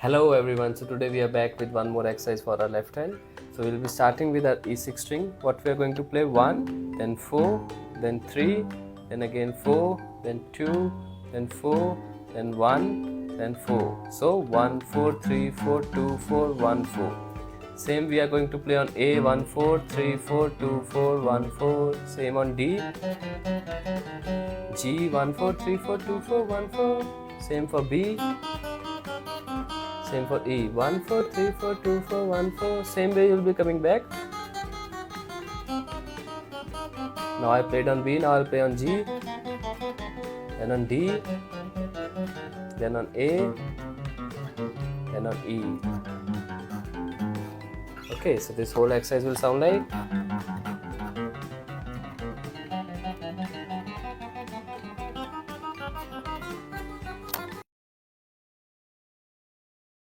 Hello everyone, so today we are back with one more exercise for our left hand. So we'll be starting with our E6 string. What we are going to play 1, then 4, then 3, then again 4, then 2, then 4, then 1, then 4. So 1, 4, 3, 4, 2, 4, 1, 4. Same we are going to play on A, 1, 4, 3, 4, 2, 4, 1, 4. Same on D. G, 1, 4, 3, 4, 2, 4, 1, 4. Same for B. Same for E. 1, 4, 3, 4, 2, 4, 1, 4. Same way you'll be coming back. Now I played on B, now I'll play on G. Then on D. Then on A. Then on E. Okay, so this whole exercise will sound like